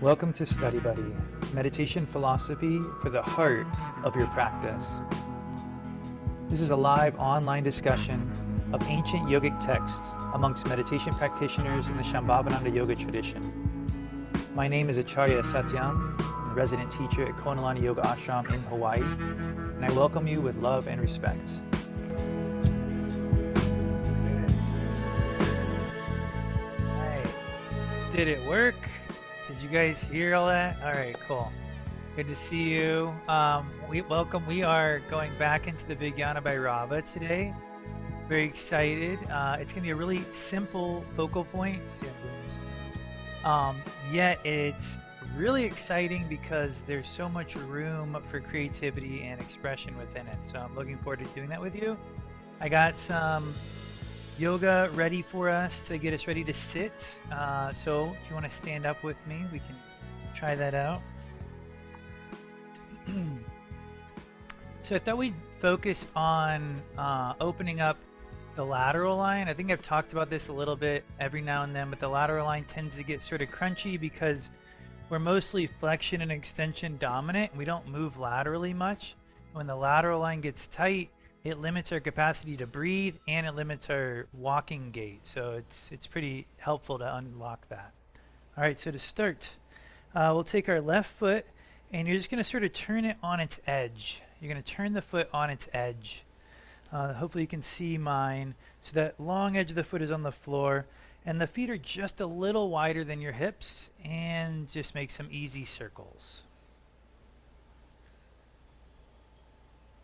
Welcome to Study Buddy, meditation philosophy for the heart of your practice. This is a live online discussion of ancient yogic texts amongst meditation practitioners in the Shambhavananda yoga tradition. My name is Acharya Satyam, resident teacher at Konalani Yoga Ashram in Hawaii, and I welcome you with love and respect. Did it work? Did you guys hear all that? All right, cool. Good to see you. We are going back into the Vijnana Bhairava today. Very excited. It's going to be a really simple focal point. Yet it's really exciting because there's so much room for creativity and expression within it. So I'm looking forward to doing that with you. I got some yoga ready for us to get us ready to sit. So if you want to stand up with me, we can try that out. So I thought we'd focus on opening up the lateral line. I think I've talked about this a little bit every now and then, but the lateral line tends to get sort of crunchy because we're mostly flexion and extension dominant. We don't move laterally much. When the lateral line gets tight, it limits our capacity to breathe and it limits our walking gait. So it's pretty helpful to unlock that. All right, so to start, we'll take our left foot and you're just going to sort of turn it on its edge. You're going to turn the foot on its edge. Hopefully you can see mine. So that long edge of the foot is on the floor and the feet are just a little wider than your hips, and just make some easy circles.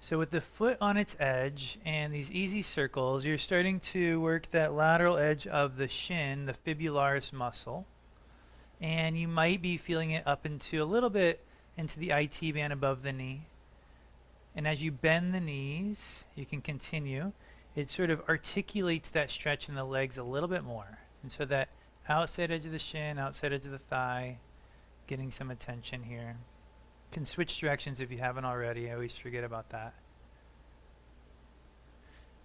So with the foot on its edge and these easy circles, you're starting to work that lateral edge of the shin, the fibularis muscle. And you might be feeling it up into a little bit into the IT band above the knee. And as you bend the knees, you can continue. It sort of articulates that stretch in the legs a little bit more. And so that outside edge of the shin, outside edge of the thigh, getting some attention here. Can switch directions if you haven't already. I always forget about that.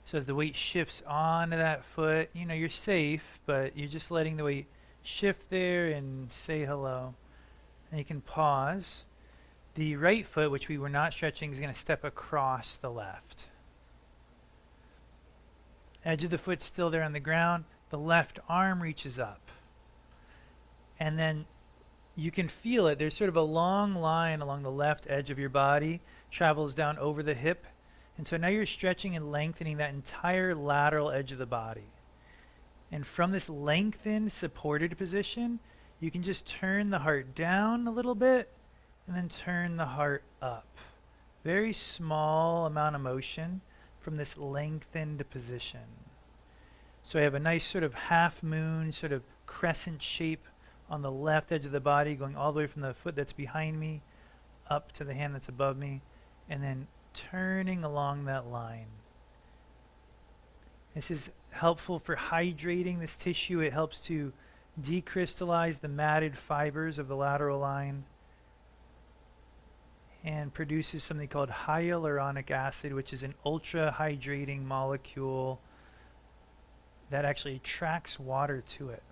So as the weight shifts onto that foot, you know, you're safe, but you're just letting the weight shift there and say hello. And you can pause. The right foot, which we were not stretching, is going to step across the left. Edge of the foot still there on the ground. The left arm reaches up. And then you can feel it. There's sort of a long line along the left edge of your body, travels down over the hip. And so now you're stretching and lengthening that entire lateral edge of the body. And from this lengthened, supported position, you can just turn the heart down a little bit and then turn the heart up. Very small amount of motion from this lengthened position. So I have a nice sort of half moon, sort of crescent shape on the left edge of the body, going all the way from the foot that's behind me up to the hand that's above me, and then turning along that line. This is helpful for hydrating this tissue. It helps to decrystallize the matted fibers of the lateral line and produces something called hyaluronic acid, which is an ultra hydrating molecule that actually attracts water to it.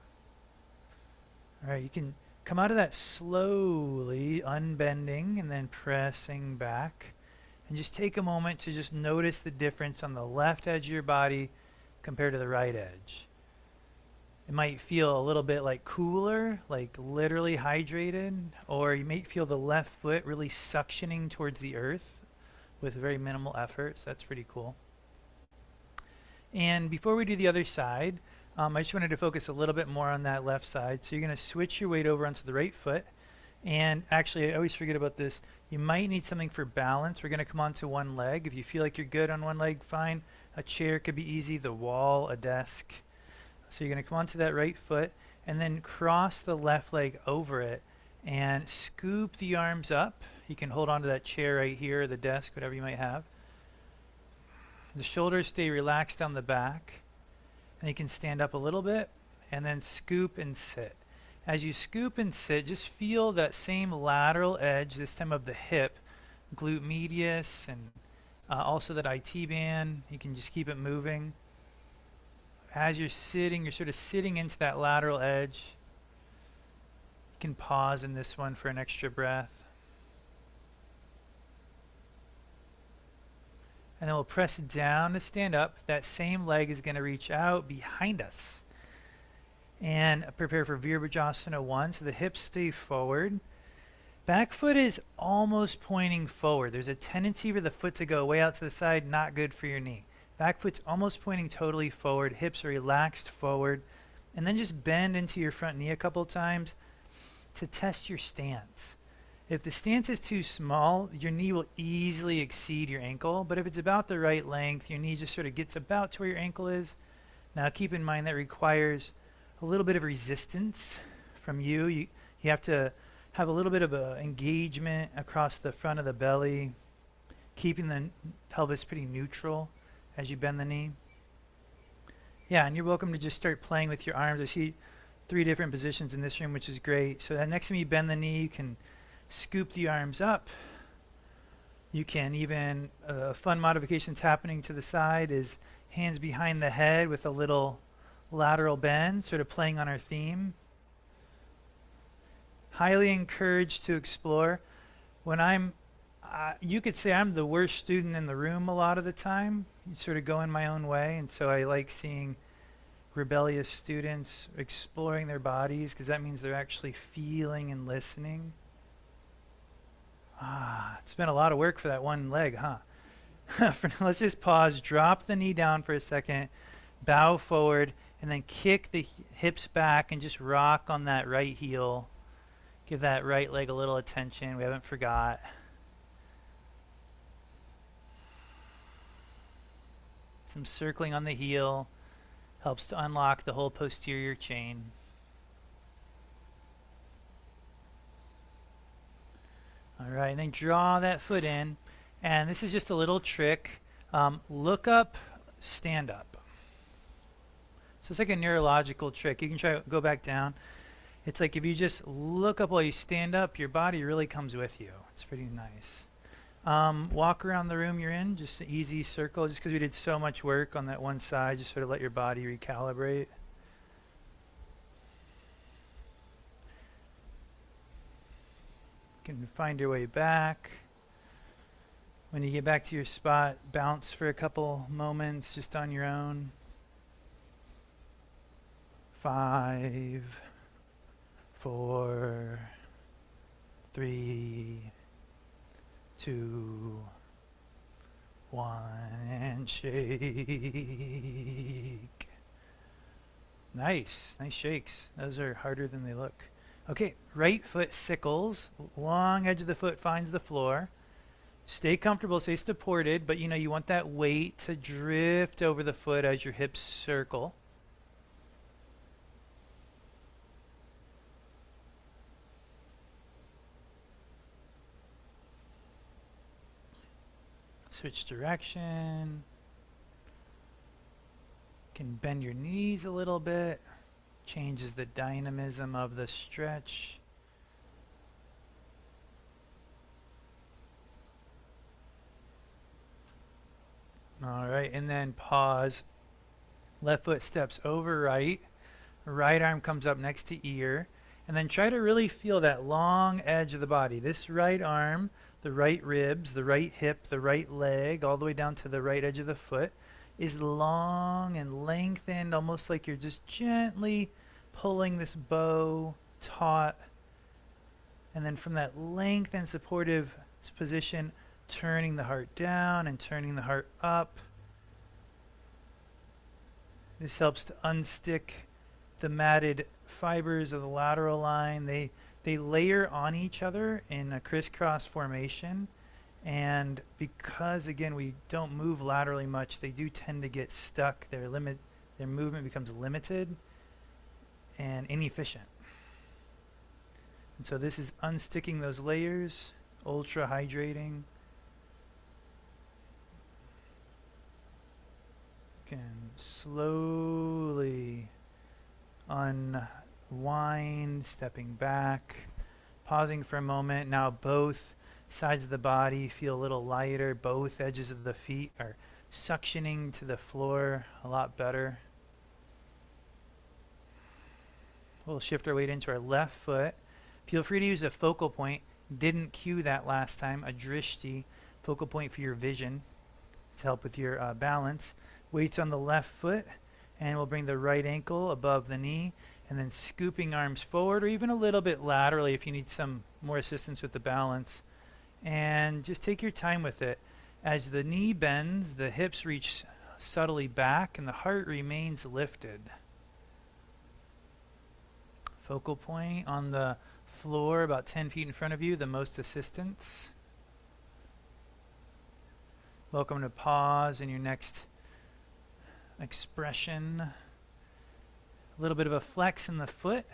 All right, you can come out of that slowly, unbending and then pressing back. And just take a moment to just notice the difference on the left edge of your body compared to the right edge. It might feel a little bit like cooler, like literally hydrated, or you might feel the left foot really suctioning towards the earth with very minimal effort. So that's pretty cool. And before we do the other side, I just wanted to focus a little bit more on that left side. So you're going to switch your weight over onto the right foot. And actually, I always forget about this. You might need something for balance. We're going to come onto one leg. If you feel like you're good on one leg, fine. A chair could be easy, the wall, a desk. So you're going to come onto that right foot and then cross the left leg over it and scoop the arms up. You can hold onto that chair right here, or the desk, whatever you might have. The shoulders stay relaxed down the back. And you can stand up a little bit and then scoop and sit. As you scoop and sit, just feel that same lateral edge, this time of the hip, glute medius, and also that IT band. You can just keep it moving. As you're sitting, you're sort of sitting into that lateral edge. You can pause in this one for an extra breath. And then we'll press down to stand up. That same leg is going to reach out behind us. And prepare for Virabhadrasana 1. So the hips stay forward. Back foot is almost pointing forward. There's a tendency for the foot to go way out to the side, not good for your knee. Back foot's almost pointing totally forward. Hips are relaxed forward. And then just bend into your front knee a couple times to test your stance. If the stance is too small, your knee will easily exceed your ankle, but if it's about the right length, your knee just sort of gets about to where your ankle is. Now keep in mind that requires a little bit of resistance from you. You have to have a little bit of engagement across the front of the belly, keeping the pelvis pretty neutral as you bend the knee. Yeah, and you're welcome to just start playing with your arms. I see 3 different positions in this room, which is great. So that next time you bend the knee, you can scoop the arms up. You can even, fun modifications happening to the side is hands behind the head with a little lateral bend, sort of playing on our theme. Highly encouraged to explore. When I'm, you could say I'm the worst student in the room a lot of the time. You sort of go in my own way, and so I like seeing rebellious students exploring their bodies because that means they're actually feeling and listening. It's been a lot of work for that one leg, huh? Let's just pause, drop the knee down for a second, bow forward, and then kick the hips back and just rock on that right heel. Give that right leg a little attention. We haven't forgot. Some circling on the heel helps to unlock the whole posterior chain. All right, and then draw that foot in. And this is just a little trick. Look up, stand up. So it's like a neurological trick. You can try to go back down. It's like if you just look up while you stand up, your body really comes with you. It's pretty nice. Walk around the room you're in, just an easy circle. Just because we did so much work on that one side, just sort of let your body recalibrate. You can find your way back. When you get back to your spot, bounce for a couple moments just on your own. 5, 4, 3, 2, 1, and shake. Nice shakes. Those are harder than they look. Okay, right foot sickles. Long edge of the foot finds the floor. Stay comfortable, stay supported, but you want that weight to drift over the foot as your hips circle. Switch direction. Can bend your knees a little bit. Changes the dynamism of the stretch. All right, and then pause. Left foot steps over right. Right arm comes up next to ear. And then try to really feel that long edge of the body. This right arm, the right ribs, the right hip, the right leg, all the way down to the right edge of the foot is long and lengthened, almost like you're just gently pulling this bow taut. And then from that lengthened supportive position, turning the heart down and turning the heart up. This helps to unstick the matted fibers of the lateral line. They layer on each other in a crisscross formation, and because again we don't move laterally much, they do tend to get stuck. Their movement becomes limited and inefficient. And so this is unsticking those layers, ultra hydrating. Can slowly unwind, stepping back, pausing for a moment. Now both sides of the body feel a little lighter. Both edges of the feet are suctioning to the floor a lot better. We'll shift our weight into our left foot. Feel free to use a focal point. Didn't cue that last time, a drishti, focal point for your vision to help with your balance. Weights on the left foot, and we'll bring the right ankle above the knee, and then scooping arms forward or even a little bit laterally if you need some more assistance with the balance. And just take your time with it. As the knee bends, the hips reach subtly back and the heart remains lifted. Focal point on the floor about 10 feet in front of you, the most assistance. Welcome to pause in your next expression. A little bit of a flex in the foot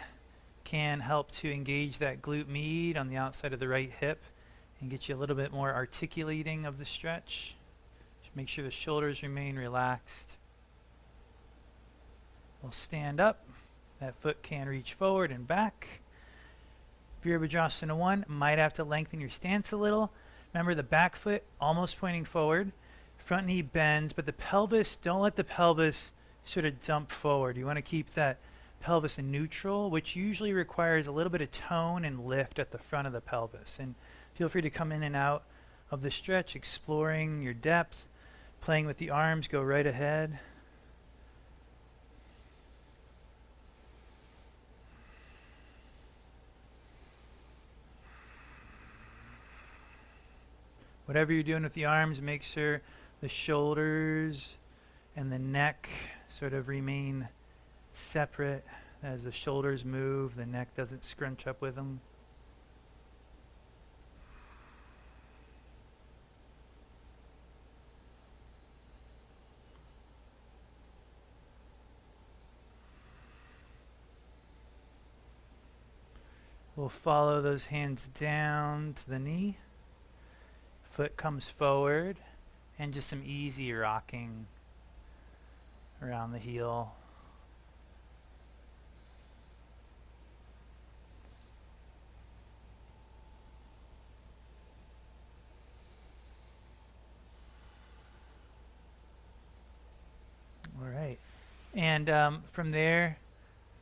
can help to engage that glute med on the outside of the right hip and get you a little bit more articulating of the stretch. Just make sure the shoulders remain relaxed. We'll stand up. That foot can reach forward and back. Virabhadrasana 1, might have to lengthen your stance a little. Remember the back foot almost pointing forward. Front knee bends, but the pelvis, don't let the pelvis sort of dump forward. You want to keep that pelvis in neutral, which usually requires a little bit of tone and lift at the front of the pelvis. And feel free to come in and out of the stretch, exploring your depth, playing with the arms, go right ahead. Whatever you're doing with the arms, make sure the shoulders and the neck sort of remain separate. As the shoulders move, the neck doesn't scrunch up with them. We'll follow those hands down to the knee. Foot comes forward, and just some easy rocking around the heel. All right. And from there,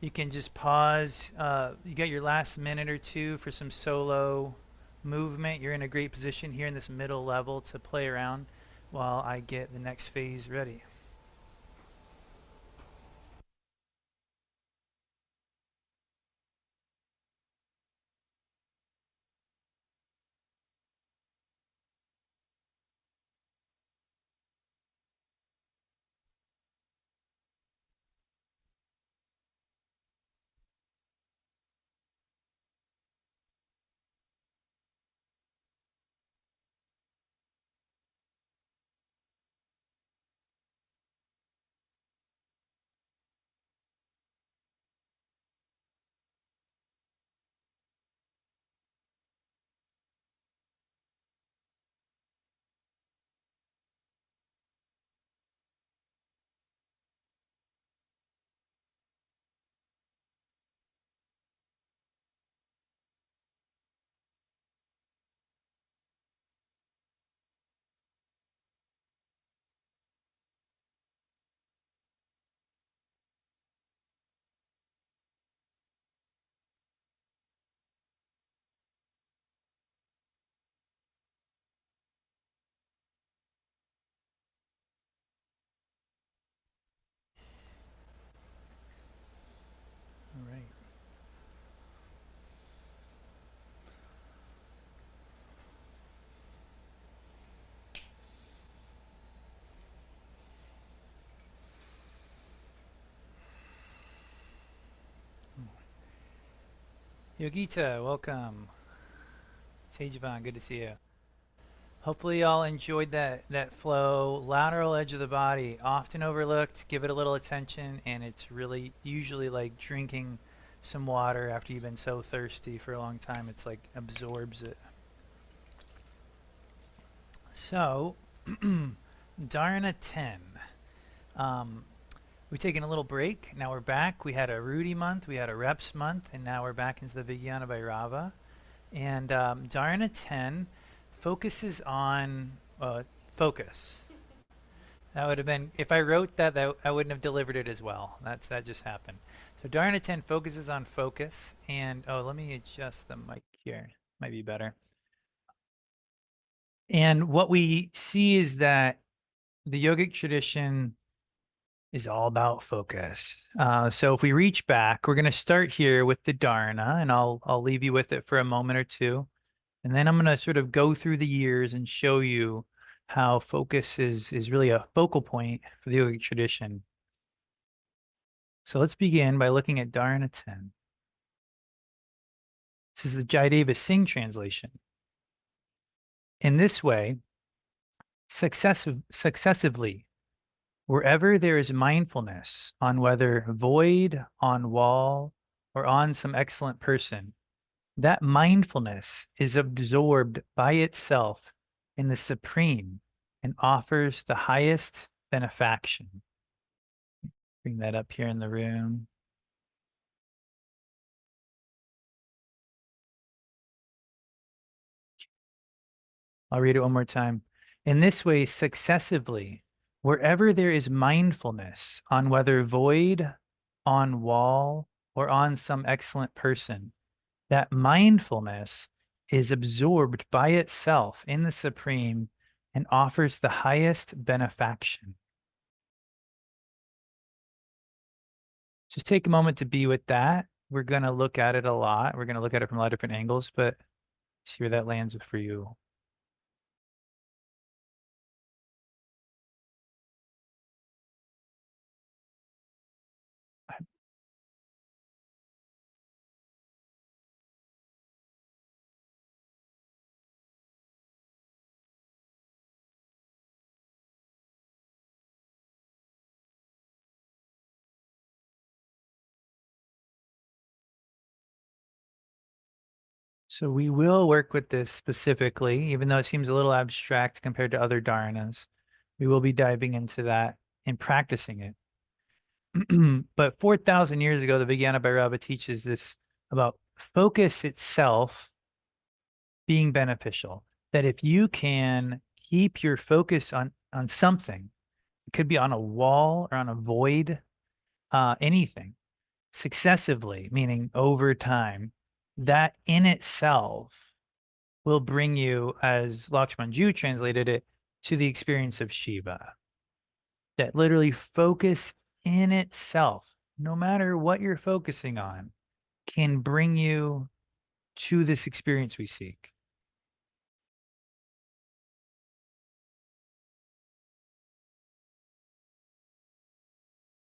you can just pause. You got your last minute or two for some solo movement. You're in a great position here in this middle level to play around while I get the next phase ready. All right. Yogita, welcome. Tejavan, good to see you. Hopefully y'all enjoyed that flow. Lateral edge of the body, often overlooked. Give it a little attention, and it's really usually like drinking some water after you've been so thirsty for a long time. It's like absorbs it. So, Dharana 10. We've taken a little break. Now we're back. We had a Rudy month, we had a Reps month, and now we're back into the Vijnana Bhairava. And Dharana 10 focuses on focus. That would have been, if I wrote that, I wouldn't have delivered it as well. That just happened. So Dharana 10 focuses on focus. And oh, let me adjust the mic here. Might be better. And what we see is that the yogic tradition is all about focus. So if we reach back, we're going to start here with the Dharana, and I'll leave you with it for a moment or two. And then I'm going to sort of go through the years and show you how focus is really a focal point for the yogic tradition. So let's begin by looking at Dharana 10. This is the Jayadeva Singh translation. In this way, successively, wherever there is mindfulness on whether void, on wall, or on some excellent person, that mindfulness is absorbed by itself in the supreme and offers the highest benefaction. Bring that up here in the room. I'll read it one more time. In this way, successively, wherever there is mindfulness on whether void, on wall, or on some excellent person, that mindfulness is absorbed by itself in the Supreme and offers the highest benefaction. Just take a moment to be with that. We're going to look at it a lot. We're going to look at it from a lot of different angles, but see where that lands for you. So we will work with this specifically, even though it seems a little abstract compared to other dharanas. We will be diving into that and practicing it. But 4,000 years ago, the Vijnana Bhairava teaches this about focus itself being beneficial. That if you can keep your focus on something, it could be on a wall or on a void, anything, successively, meaning over time, that in itself will bring you, as Lakshmanju translated it, to the experience of Shiva. That literally focus in itself, no matter what you're focusing on, can bring you to this experience we seek.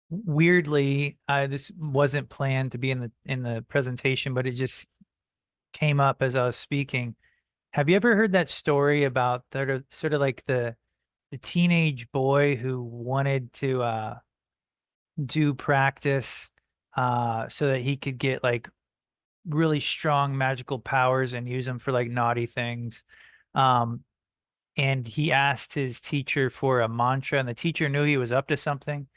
Weirdly, this wasn't planned to be in the presentation, but it just came up as I was speaking. Have you ever heard that story about sort of like the teenage boy who wanted to do practice so that he could get like really strong magical powers and use them for like naughty things? Um, and he asked his teacher for a mantra, and the teacher knew he was up to something.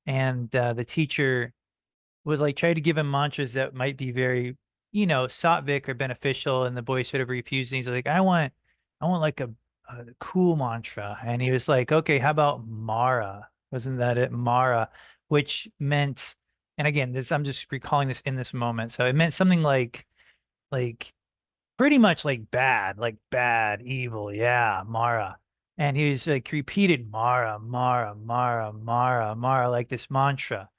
And the teacher was like trying to give him mantras that might be very, sattvic or beneficial. And the boy sort of refused. And he's like, I want like a cool mantra. And he was like, okay, how about Mara? Wasn't that it? Mara, which meant, and again, this, I'm just recalling this in this moment. So it meant something like pretty much like bad, evil. Yeah, Mara. And he was like repeated Mara, Mara, Mara, Mara, Mara, like this mantra,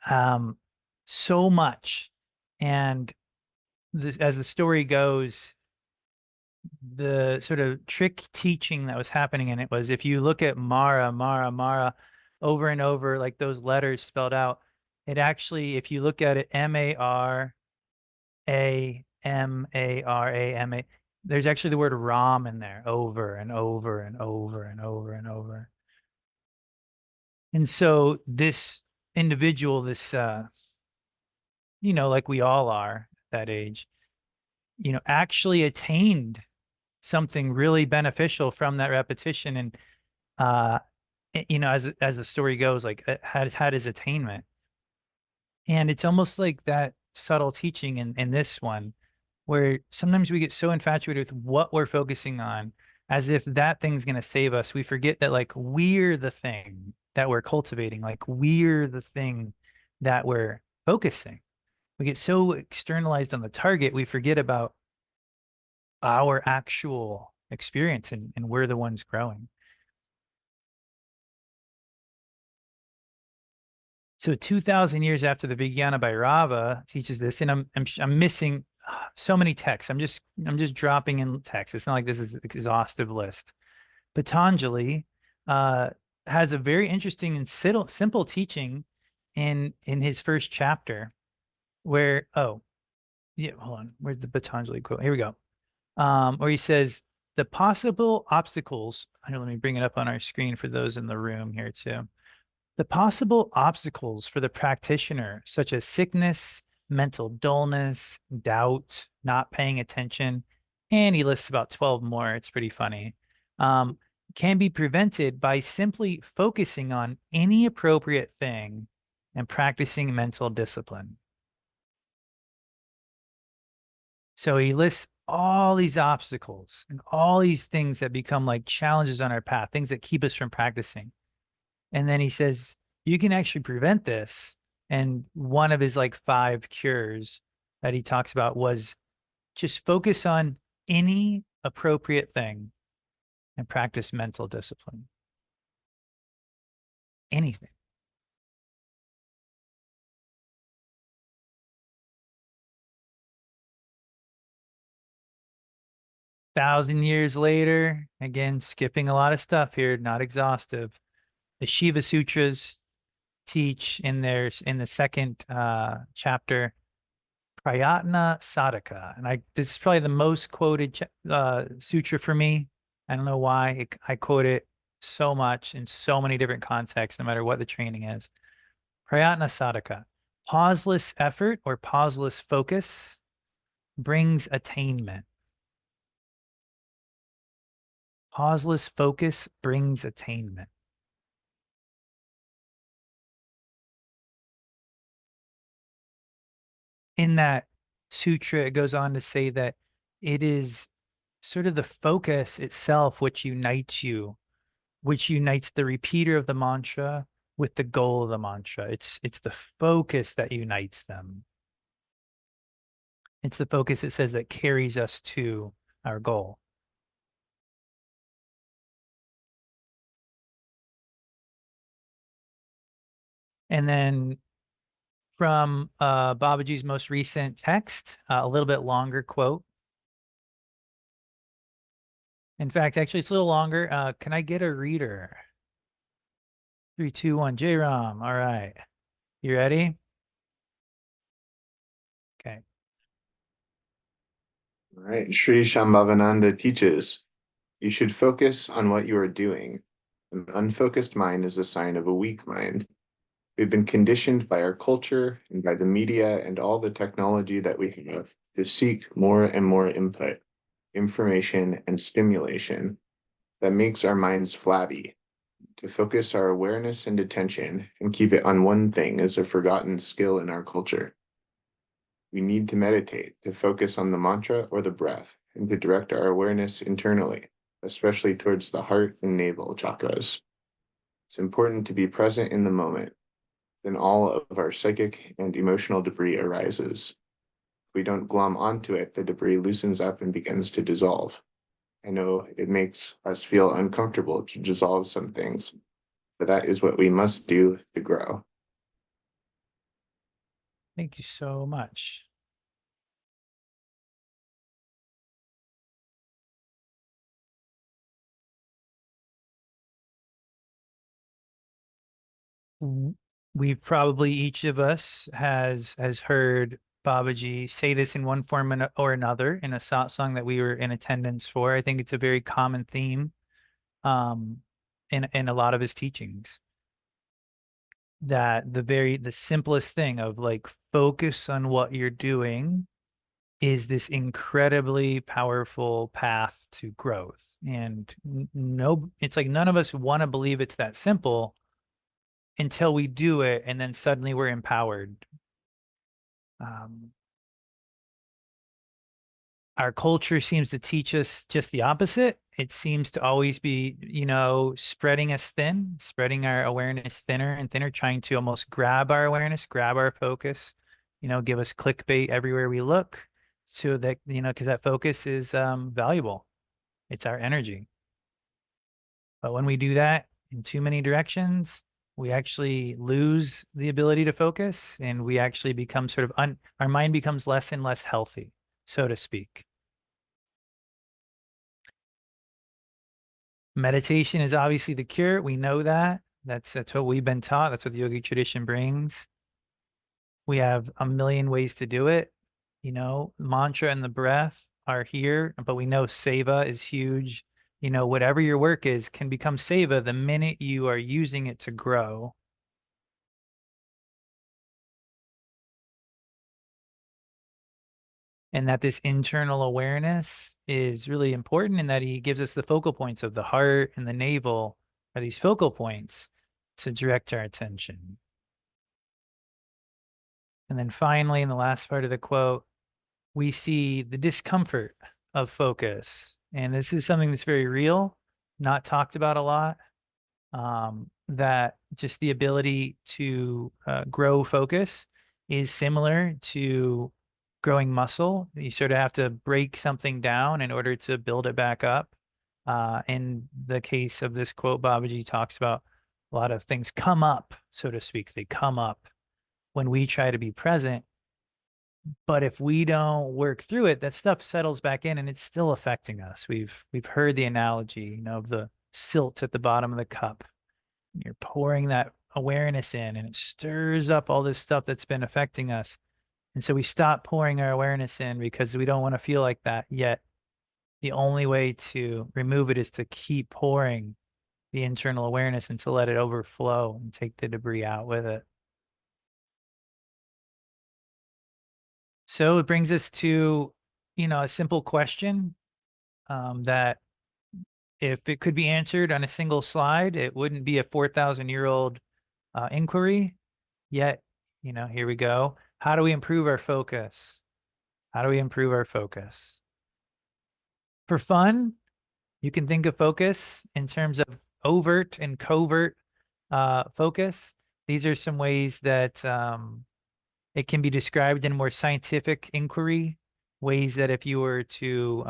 um, so much. And this, as the story goes, the sort of trick teaching that was happening in it was if you look at Mara, Mara, Mara over and over, like those letters spelled out, it actually, if you look at it, Mara, there's actually the word Ram in there over and over and over and over and over. And so this individual, this, like we all are at that age, actually attained something really beneficial from that repetition. And, as the story goes, like had his attainment. And it's almost like that subtle teaching in this one, where sometimes we get so infatuated with what we're focusing on as if that thing's going to save us. We forget that like we're the thing that we're cultivating, like we're the thing that we're focusing. We get so externalized on the target, we forget about our actual experience, and we're the ones growing. So 2,000 years after the Vijnana Bhairava teaches this, and I'm missing so many texts. I'm just dropping in text. It's not like this is an exhaustive list. Patanjali uh, has a very interesting and simple teaching in his first chapter, where yeah, hold on, where's the Patanjali quote? Here we go. Where he says the possible obstacles. Here, let me bring it up on our screen for those in the room here too. The possible obstacles for the practitioner, such as sickness, mental dullness, doubt, not paying attention, and he lists about 12 more. It's pretty funny. Um, can be prevented by simply focusing on any appropriate thing and practicing mental discipline. So he lists all these obstacles and all these things that become like challenges on our path, things that keep us from practicing. And then he says, you can actually prevent this. And one of his like 5 cures that he talks about was just focus on any appropriate thing and practice mental discipline. Anything. Thousand years later, again, skipping a lot of stuff here, not exhaustive. The Shiva Sutras teach in the second chapter Prayatna Sadhaka. And this is probably the most quoted sutra for me. I don't know why. I quote it so much in so many different contexts, no matter what the training is. Prayatna Sadhaka. Pauseless effort or pauseless focus brings attainment. Pauseless focus brings attainment. In that sutra, it goes on to say that it is sort of the focus itself which unites the repeater of the mantra with the goal of the mantra. It's the focus that unites them. It's the focus, it says, that carries us to our goal. And then from Babaji's most recent text, a little bit longer quote. In fact, actually, it's a little longer. Can I get a reader? 3, 2, 1. J Ram. All right. You ready? Okay. All right. Sri Shambhavananda teaches you should focus on what you are doing. An unfocused mind is a sign of a weak mind. We've been conditioned by our culture and by the media and all the technology that we have to seek more and more input, information, and stimulation that makes our minds flabby. To focus our awareness and attention and keep it on one thing is a forgotten skill in our culture. We need to meditate, to focus on the mantra or the breath, and to direct our awareness internally, especially towards the heart and navel chakras. It's important to be present in the moment. Then all of our psychic and emotional debris arises. If we don't glom onto it, the debris loosens up and begins to dissolve. I know it makes us feel uncomfortable to dissolve some things, but that is what we must do to grow. Thank you so much. We've probably each of us has heard Babaji say this in one form or another in a satsang that we were in attendance for. I think it's a very common theme um, in a lot of his teachings, that the simplest thing of like focus on what you're doing is this incredibly powerful path to growth. And no, it's like none of us want to believe it's that simple until we do it, and then suddenly we're empowered. Um, Our culture seems to teach us just the opposite. It seems to always be, spreading us thin, spreading our awareness thinner and thinner, trying to almost grab our awareness, grab our focus, give us clickbait everywhere we look so that, because that focus is valuable. It's our energy. But when we do that in too many directions, we actually lose the ability to focus and we actually become sort of our mind becomes less and less healthy, so to speak. Meditation is obviously the cure. We know that. That's what we've been taught. That's what the yogic tradition brings. We have a million ways to do it. Mantra and the breath are here, but we know seva is huge. Whatever your work is can become seva the minute you are using it to grow. And that this internal awareness is really important in that he gives us the focal points of the heart and the navel are these focal points to direct our attention. And then finally, in the last part of the quote, we see the discomfort of focus. And this is something that's very real, not talked about a lot. That just the ability to grow focus is similar to growing muscle. You sort of have to break something down in order to build it back up. In the case of this quote, Babaji talks about a lot of things come up, so to speak. They come up when we try to be present. But if we don't work through it, that stuff settles back in and it's still affecting us. We've heard the analogy, of the silt at the bottom of the cup. You're pouring that awareness in and it stirs up all this stuff that's been affecting us. And so we stop pouring our awareness in because we don't want to feel like that. Yet the only way to remove it is to keep pouring the internal awareness and to let it overflow and take the debris out with it. So it brings us to, a simple question that if it could be answered on a single slide, it wouldn't be a 4,000-year-old inquiry. Yet, here we go. How do we improve our focus? How do we improve our focus? For fun, you can think of focus in terms of overt and covert focus. These are some ways that it can be described in more scientific inquiry, ways that if you were to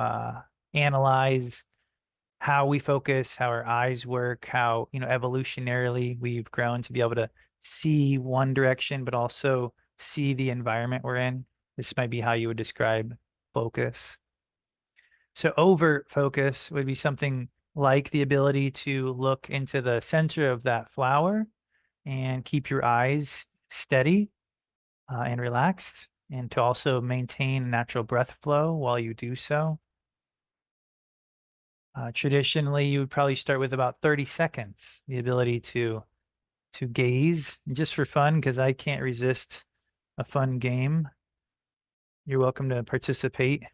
analyze how we focus, how our eyes work, how, evolutionarily we've grown to be able to see one direction, but also see the environment we're in. This might be how you would describe focus. So overt focus would be something like the ability to look into the center of that flower and keep your eyes steady and relaxed, and to also maintain natural breath flow while you do so. Traditionally, you would probably start with about 30 seconds, the ability to gaze just for fun, because I can't resist a fun game. You're welcome to participate.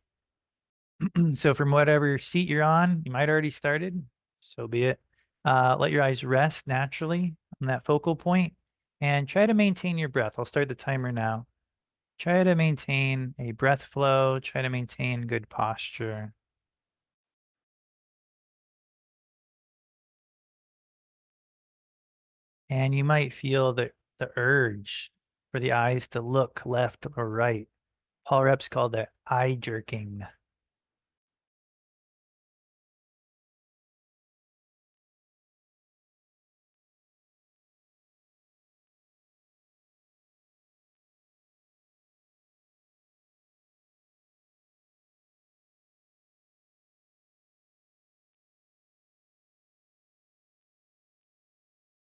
So from whatever seat you're on, you might already started, so be it. Let your eyes rest naturally on that focal point and try to maintain your breath. I'll start the timer now. Try to maintain a breath flow, try to maintain good posture. And you might feel the urge for the eyes to look left or right. Paul Reps called that eye jerking.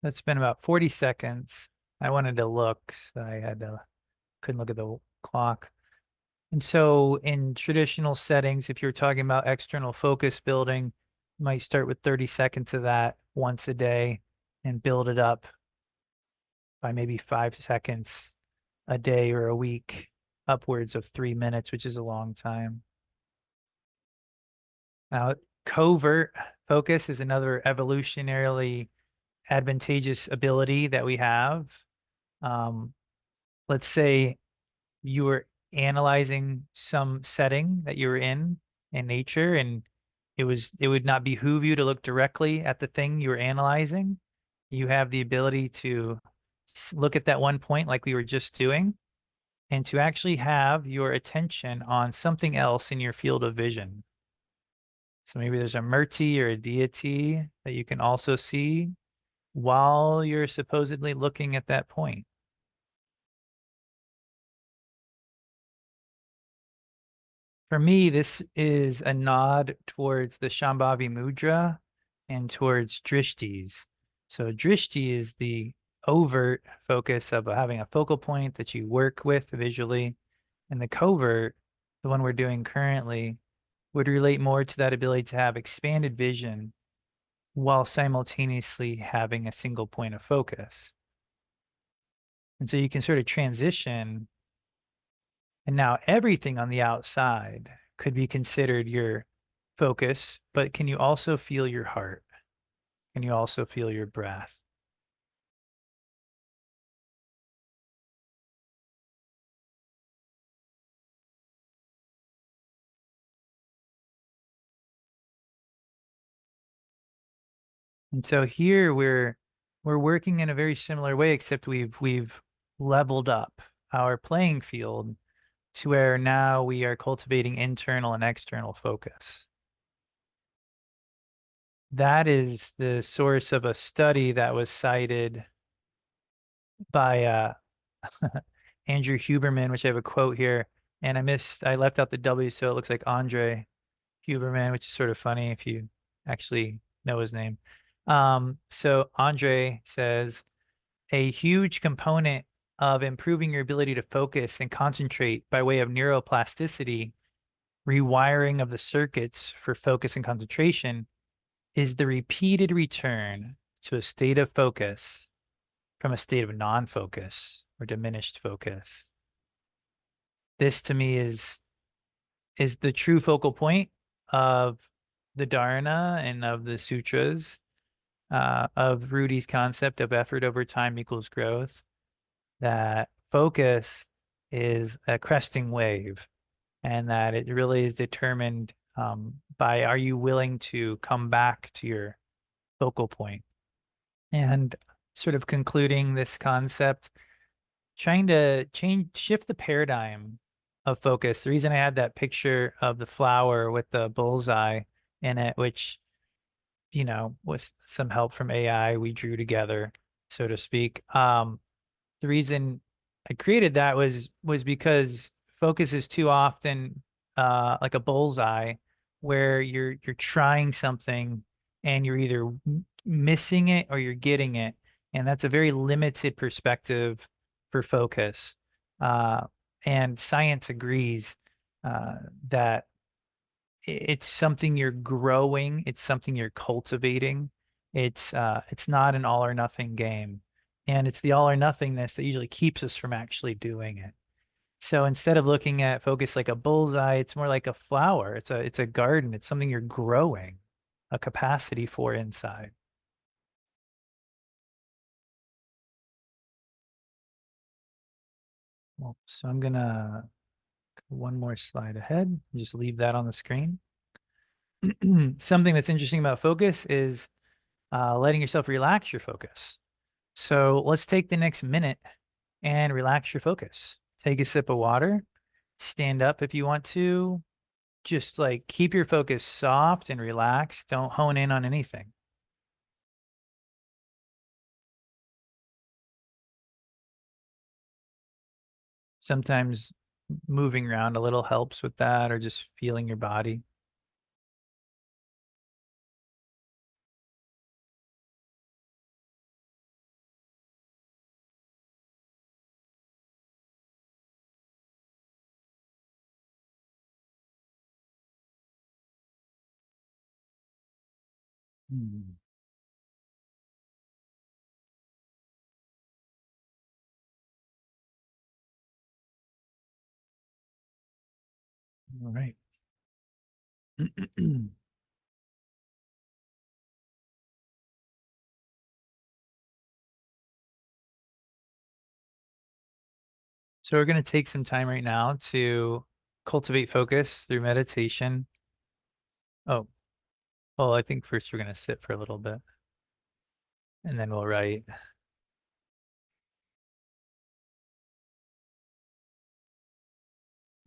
That's been about 40 seconds. I wanted to look, so couldn't look at the clock. And so in traditional settings, if you're talking about external focus building, you might start with 30 seconds of that once a day and build it up by maybe 5 seconds a day or a week, upwards of 3 minutes, which is a long time. Now, covert focus is another evolutionarily advantageous ability that we have. Let's say you were analyzing some setting that you were in nature, and it would not behoove you to look directly at the thing you were analyzing. You have the ability to look at that one point like we were just doing, and to actually have your attention on something else in your field of vision. So maybe there's a murti or a deity that you can also see while you're supposedly looking at that point. For me, this is a nod towards the Shambhavi Mudra and towards drishtis. So drishti is the overt focus of having a focal point that you work with visually, and the covert, the one we're doing currently, would relate more to that ability to have expanded vision while simultaneously having a single point of focus. And so you can sort of transition, and now everything on the outside could be considered your focus, but can you also feel your heart? Can you also feel your breath? And so here we're working in a very similar way, except we've leveled up our playing field to where now we are cultivating internal and external focus. That is the source of a study that was cited by Andrew Huberman, which I have a quote here, and I left out the W, so it looks like Andre Huberman, which is sort of funny if you actually know his name. So Andre says a huge component of improving your ability to focus and concentrate by way of neuroplasticity, rewiring of the circuits for focus and concentration, is the repeated return to a state of focus from a state of non-focus or diminished focus. This to me is the true focal point of the Dharana and of the sutras, of Rudy's concept of effort over time equals growth, that focus is a cresting wave, and that it really is determined by, are you willing to come back to your focal point? And sort of concluding this concept, trying to shift the paradigm of focus. The reason I had that picture of the flower with the bullseye in it, which, with some help from AI, we drew together, so to speak. The reason I created that was because focus is too often like a bullseye, where you're trying something and you're either missing it or you're getting it, and that's a very limited perspective for focus. Uh, and science agrees uh, that it's something you're growing, it's something you're cultivating. It's not an all or nothing game. And it's the all or nothingness that usually keeps us from actually doing it. So instead of looking at focus like a bullseye, it's more like a flower. It's a garden. It's something you're growing a capacity for inside. Well, so I'm gonna go one more slide ahead and just leave that on the screen. Something that's interesting about focus is letting yourself relax your focus. So let's take the next minute and relax your focus. Take a sip of water, stand up if you want to. Just like keep your focus soft and relaxed. Don't hone in on anything. Sometimes moving around a little helps with that, or just feeling your body. Hmm. All right. So we're going to take some time right now to cultivate focus through meditation. Oh, well, I think first we're going to sit for a little bit and then we'll write.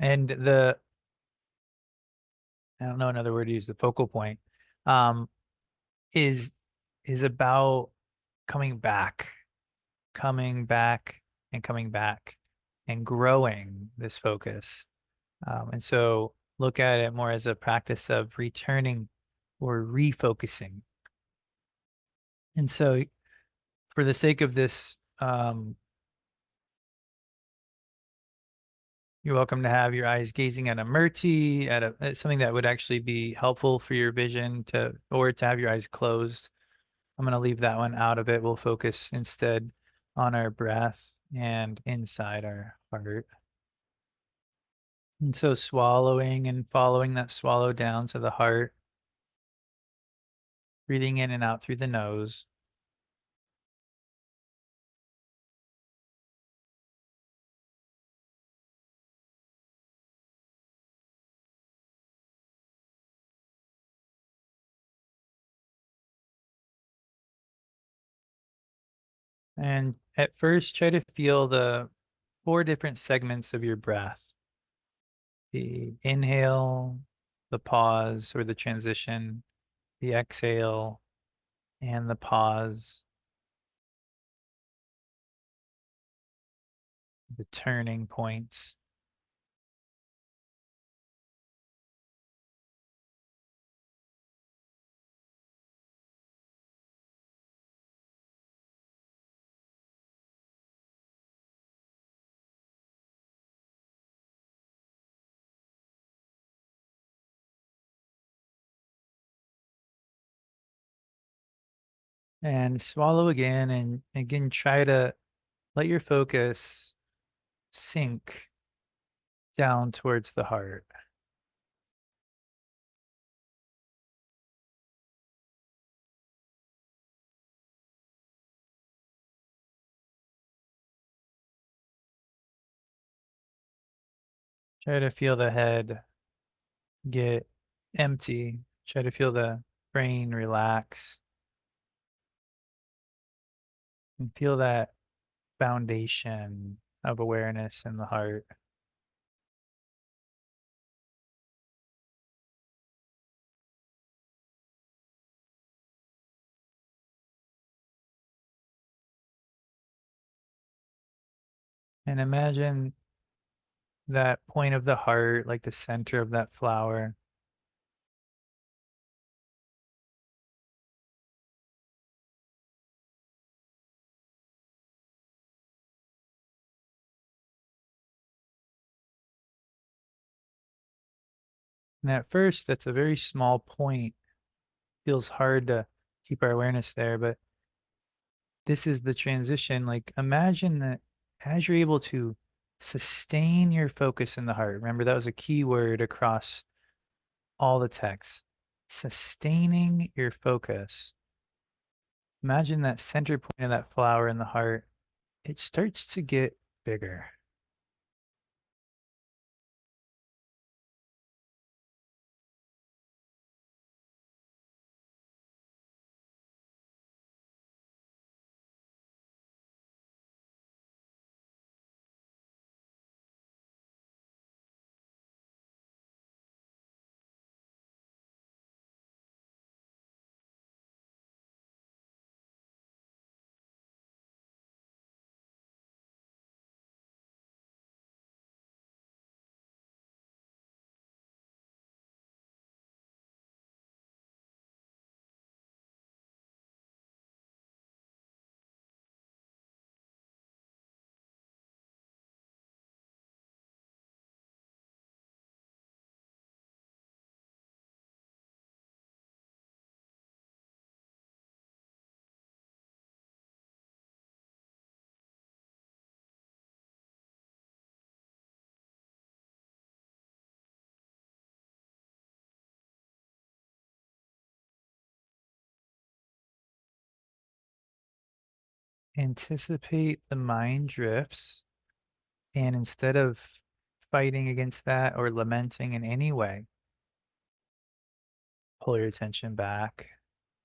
And I don't know another word to use, the focal point, um, is is about coming back, coming back and coming back and growing this focus. And so look at it more as a practice of returning or refocusing. And so for the sake of this, you're welcome to have your eyes gazing at a murti, at something that would actually be helpful for your vision or to have your eyes closed. I'm going to leave that one out of it. We'll focus instead on our breath and inside our heart. And so swallowing and following that swallow down to the heart, breathing in and out through the nose. And at first, try to feel the 4 different segments of your breath: the inhale, the pause or the transition, the exhale, and the pause, the turning points. And swallow again, and again, try to let your focus sink down towards the heart. Try to feel the head get empty. Try to feel the brain relax and feel that foundation of awareness in the heart. And imagine that point of the heart, like the center of that flower. And at first, that's a very small point. Feels hard to keep our awareness there, but this is the transition. Like imagine that as you're able to sustain your focus in the heart. Remember, that was a key word across all the text. Sustaining your focus. Imagine that center point of that flower in the heart. It starts to get bigger. Anticipate the mind drifts And instead of fighting against that or lamenting in any way, pull your attention back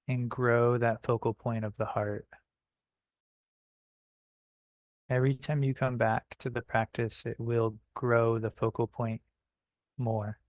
and grow that focal point of the heart. Every time you come back to the practice, it will grow the focal point more.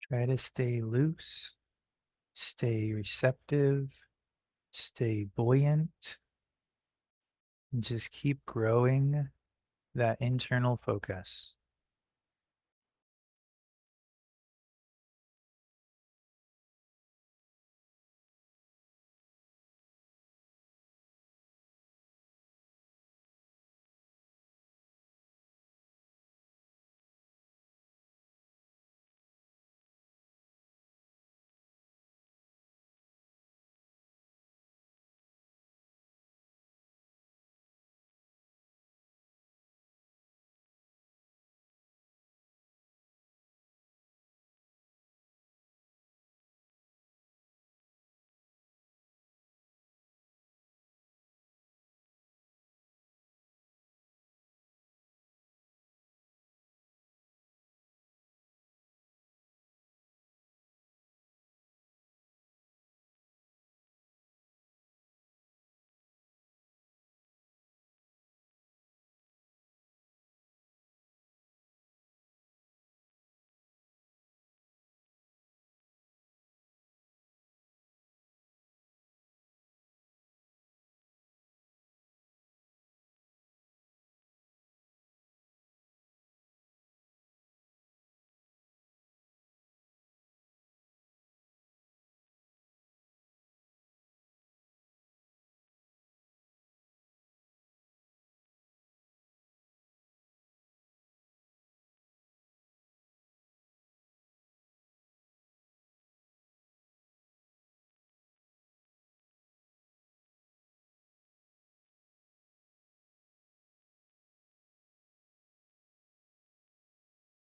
Try to stay loose, stay receptive, stay buoyant, and just keep growing that internal focus.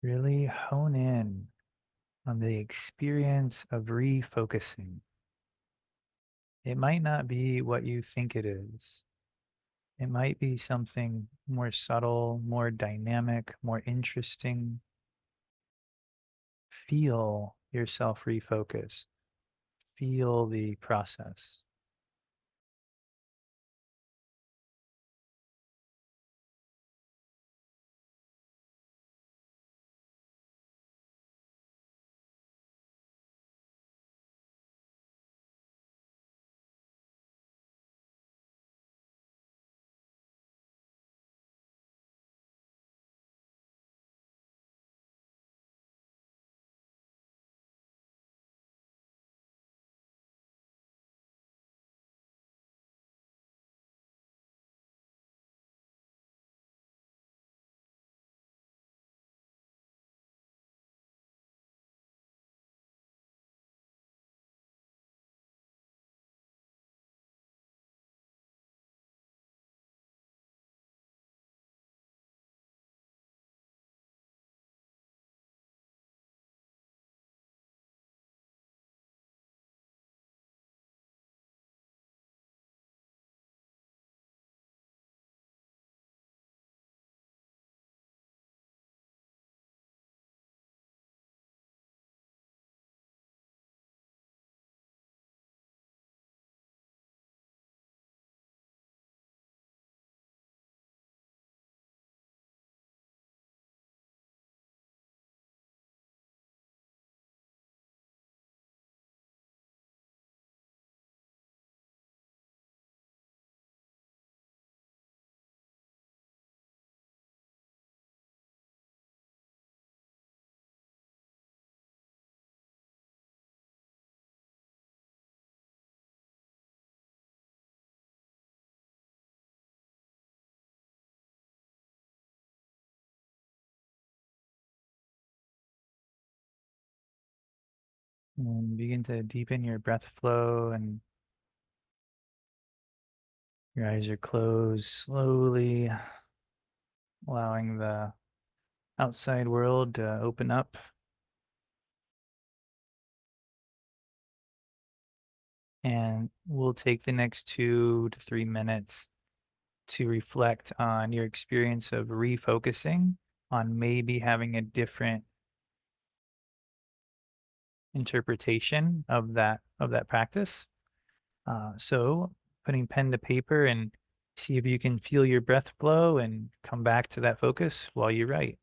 Really hone in on the experience of refocusing. It might not be what you think it is. It might be something more subtle, more dynamic, more interesting. Feel yourself refocus. Feel the process. And begin to deepen your breath flow, and your eyes are closed, slowly allowing the outside world to open up. And we'll take the next 2 to 3 minutes to reflect on your experience of refocusing, on maybe having a different interpretation of that practice. So putting pen to paper and see if you can feel your breath flow and come back to that focus while you write.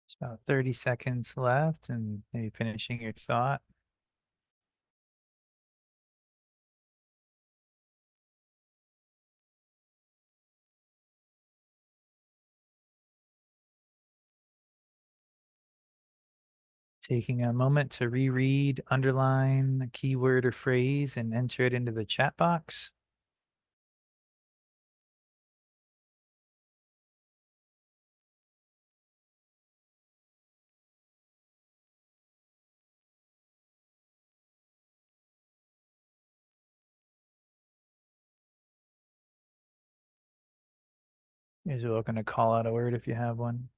It's about 30 seconds left, and maybe finishing your thought. Taking a moment to reread, underline a keyword or phrase, and enter it into the chat box. You're welcome to call out a word if you have one.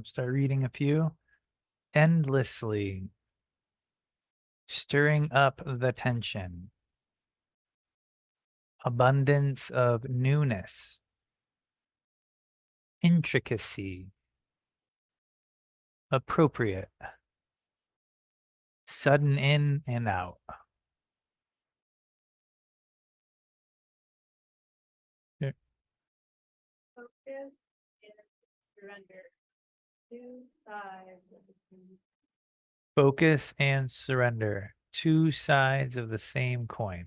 Start reading a few. Endlessly stirring up the tension. abundance of newness, intricacy, appropriate, sudden in and out. Focus and surrender. Two sides of the same. Focus and surrender, two sides of the same coin.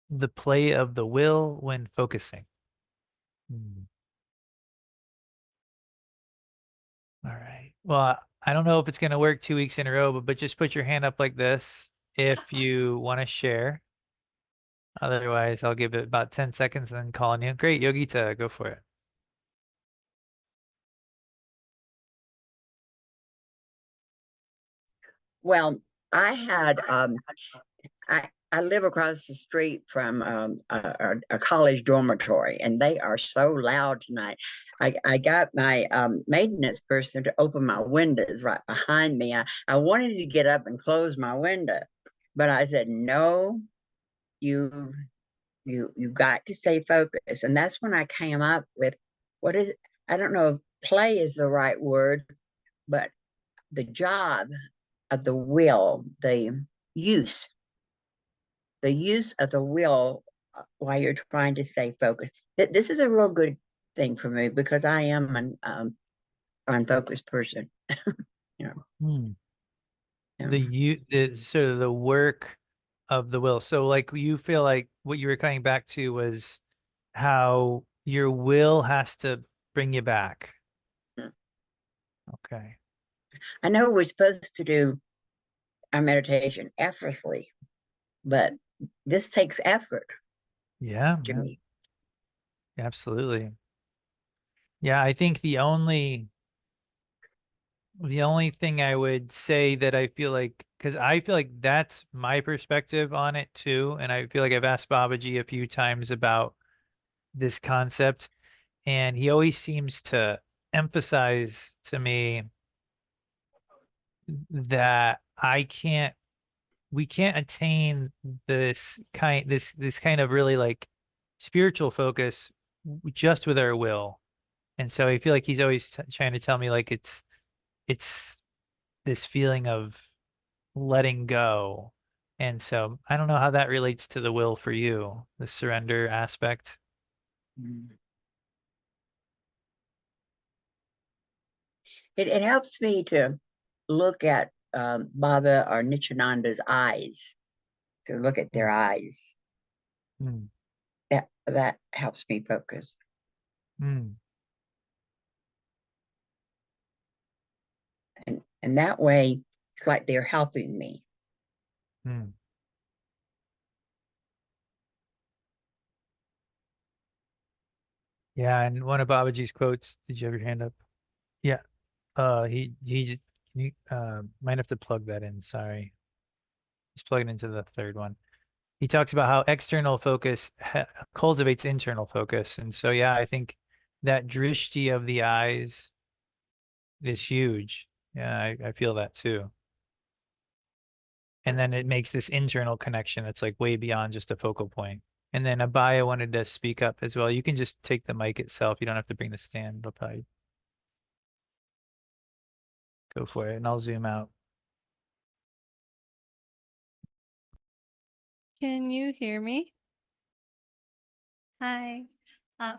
The play of the will when focusing. All right. Well, I don't know if it's going to work 2 weeks in a row, but just put your hand up like this if you want to share. Otherwise, I'll give it about 10 seconds and then call on you. Great, Yogita, go for it. Well, I had I live across the street from a college dormitory, and they are so loud tonight. I got my maintenance person to open my windows right behind me. I wanted to get up and close my window, but I said, no, you got to stay focused. And that's when I came up with what is, I don't know if play is the right word, but the job of the will, the use of the will while you're trying to stay focused. This is a real good thing for me because I am an unfocused person. You know. The sort of the work of the will. So like you feel like what you were coming back to was how your will has to bring you back. Okay. I know we're supposed to do our meditation effortlessly, but this takes effort Yeah, to me. absolutely. Yeah, I think the only thing I would say that I feel like, because I feel like that's my perspective on it too, and I feel like I've asked Babaji a few times about this concept, and he always seems to emphasize to me that we can't attain this kind of really like spiritual focus just with our will. And so I feel like he's always trying to tell me like it's this feeling of letting go. And so I don't know how that relates to the will for you, the surrender aspect. It helps me to look at Baba or Nityananda's eyes, to look at their eyes. Mm. That helps me focus. Mm. And that way, it's like they're helping me. Mm. Yeah, and one of Babaji's quotes, did you have your hand up? Yeah. He can you might have to plug that in, sorry. Just plug it into the third one. He talks about how external focus cultivates internal focus. And so, yeah, I think that drishti of the eyes is huge. Yeah, I feel that too. And then it makes this internal connection that's like way beyond just a focal point. And then Abaya wanted to speak up as well. You can just take the mic itself. You don't have to bring the stand. It'll probably go for it. And I'll zoom out. Can you hear me? Hi. Uh,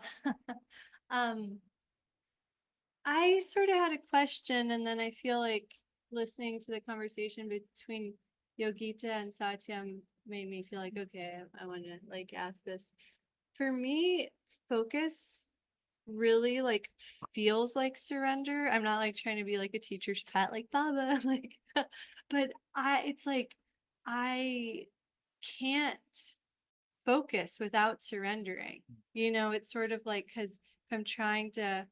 um, I sort of had a question, and then I feel like listening to the conversation between Yogita and Satyam made me feel like, okay, I want to like ask this. For me, focus really like feels like surrender. I'm not like trying to be like a teacher's pet like Baba, like, but it's like I can't focus without surrendering. It's sort of like, because if I'm trying to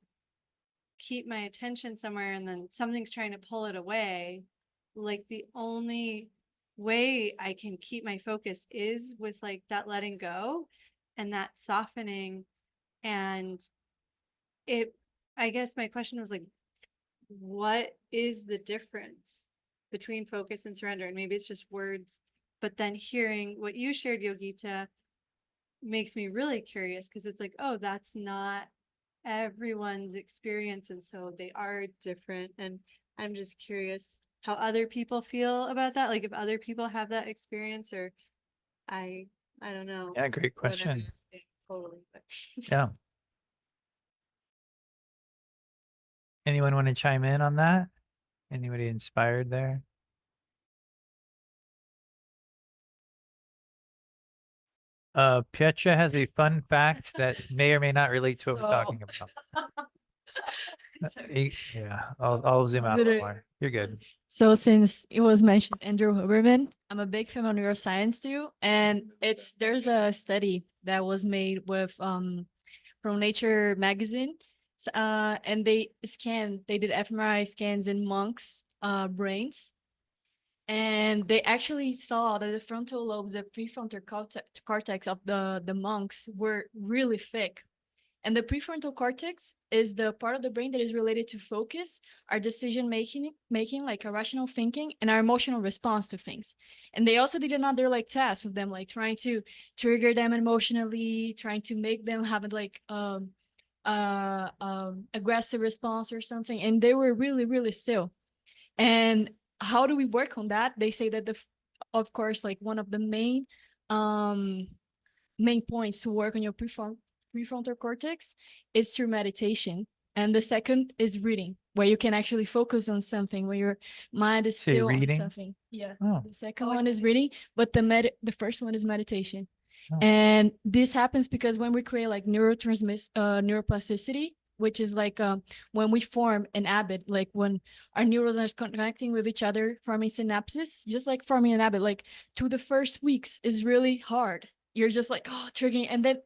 keep my attention somewhere and then something's trying to pull it away, like the only way I can keep my focus is with like that letting go and that softening. And it, I guess my question was like, what is the difference between focus and surrender? And maybe it's just words, But then hearing what you shared, Yogita, makes me really curious, because it's like, oh, that's not everyone's experience, and so they are different. And I'm just curious how other people feel about that, like if other people have that experience, or I I don't know Yeah, great what I'm question. asking totally, but Yeah. Anyone want to chime in on that? Anybody inspired there? Pietra has a fun fact that may or may not relate to what we're talking about. Yeah, I'll zoom out a little more. You're good. So since it was mentioned Andrew Huberman, I'm a big fan of neuroscience too. And there's a study that was made with from Nature magazine. And they did fMRI scans in monks' brains. And they actually saw that the frontal lobes, the prefrontal cortex of the monks were really thick. And the prefrontal cortex is the part of the brain that is related to focus, our decision making, like our rational thinking, and our emotional response to things. And they also did another like task with them, like trying to trigger them emotionally, trying to make them have like aggressive response or something. And they were really, really still. And how do we work on that? They say that of course, like one of the main points to work on your prefrontal cortex is through meditation. And the second is reading, where you can actually focus on something, where your mind is Say still on reading? something. Yeah. Oh. The second one is reading, but the first one is meditation. Oh. And this happens because when we create like neuroplasticity, which is like when we form an habit, like when our neurons are connecting with each other, forming synapses, just like forming an habit, like to the first weeks is really hard. You're just like, oh, triggering, and then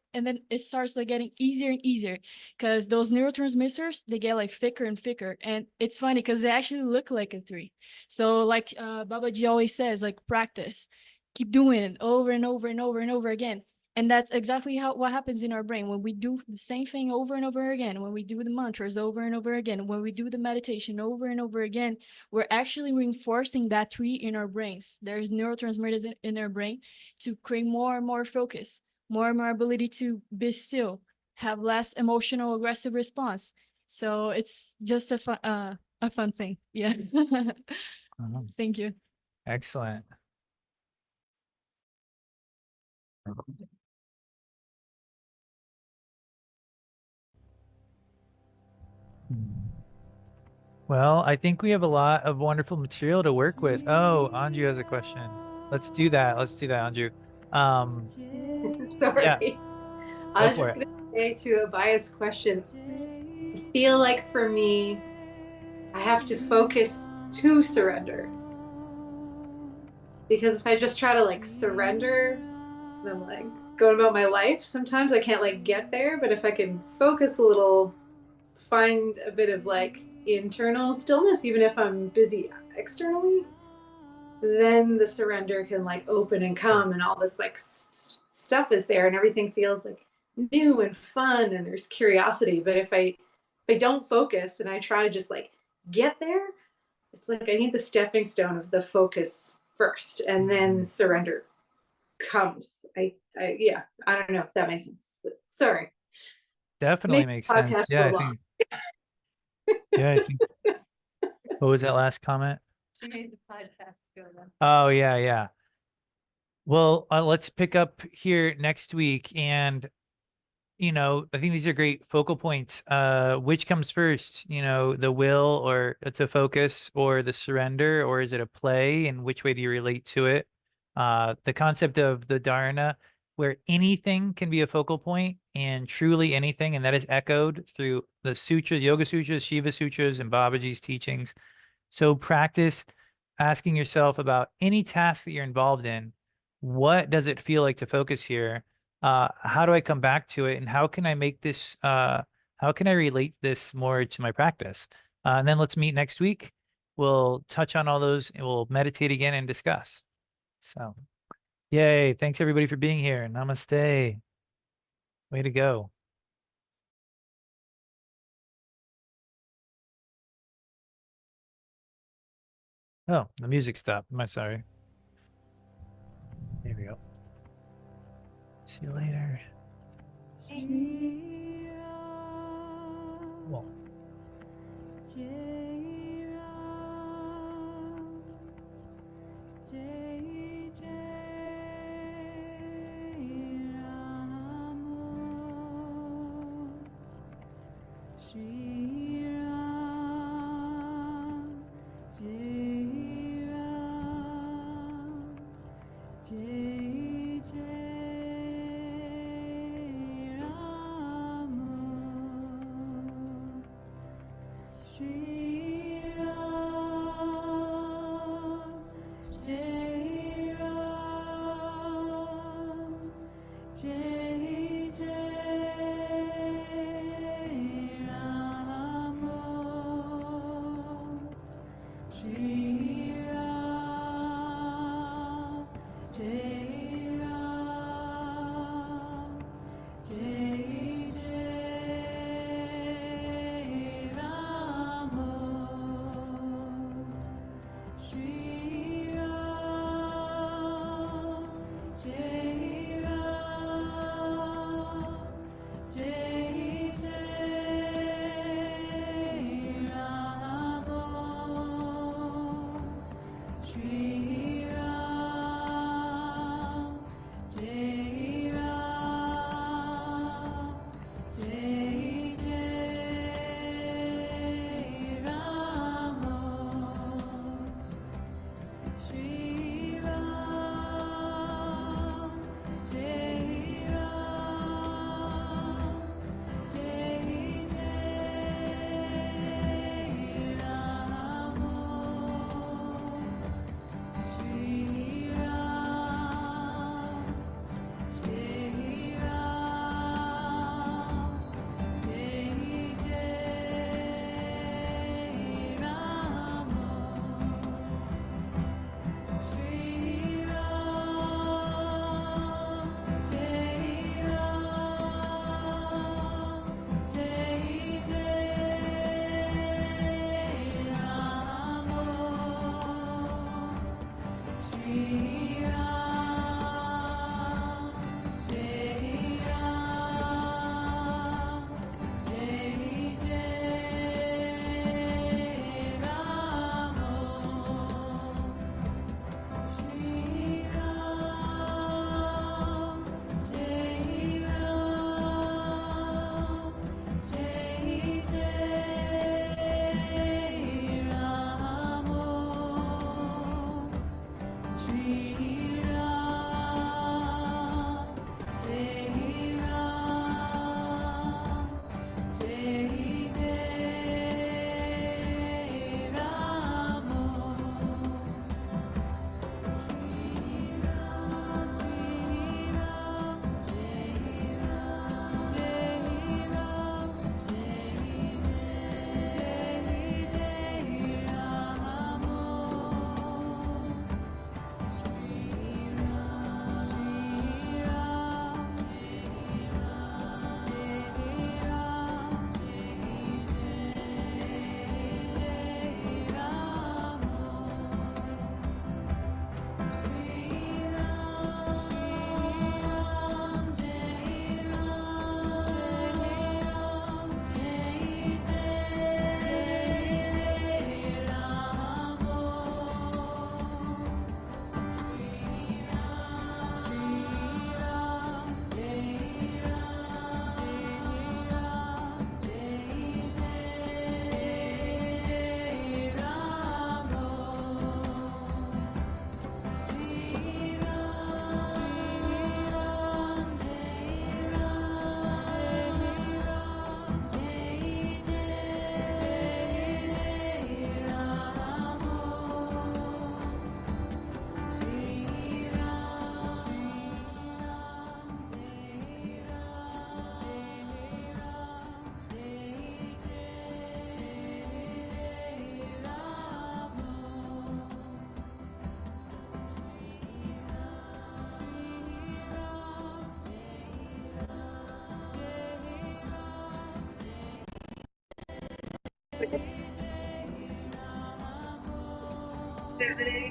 it starts like getting easier and easier, because those neurotransmitters, they get like thicker and thicker. And it's funny because they actually look like a tree. So like Babaji always says, like practice, keep doing it over and over and over and over again. And that's exactly what happens in our brain when we do the same thing over and over again, when we do the mantras over and over again, when we do the meditation over and over again. We're actually reinforcing that tree in our brains. There's neurotransmitters in our brain to create more and more focus, more and more ability to be still, have less emotional aggressive response. So it's just a fun thing. Yeah. Thank you. Excellent. Well, I think we have a lot of wonderful material to work with. Oh, Anju has a question. Let's do that. Anju. Sorry. Yeah, I go was for just it. going to say to a biased question, I feel like for me, I have to focus to surrender. Because if I just try to like surrender, and I'm like going about my life, sometimes I can't like get there. But if I can focus a little, find a bit of like internal stillness, even if I'm busy externally, then the surrender can like open and come, and all this like stuff is there, and everything feels like new and fun, and there's curiosity. But if I don't focus and I try to just like get there, it's like I need the stepping stone of the focus first, and then surrender comes. Yeah, I don't know if that makes sense. But sorry. Definitely Maybe makes podcast sense. Yeah, I long. think. Yeah, I think. What was that last comment? she made the podcast go then. Oh, yeah. Well, let's pick up here next week. And, I think these are great focal points. Which comes first, the will or to focus, or the surrender, or is it a play? And which way do you relate to it? The concept of the Dharana, where anything can be a focal point, and truly anything, and that is echoed through the sutras, Yoga Sutras, Shiva Sutras, and Babaji's teachings. So practice asking yourself about any task that you're involved in. What does it feel like to focus here? How do I come back to it? And how can I make this, how can I relate this more to my practice? And then let's meet next week. We'll touch on all those and we'll meditate again and discuss. So, yay. Thanks everybody for being here. Namaste. Way to go. Oh, the music stopped. Am I sorry? See you later. Well,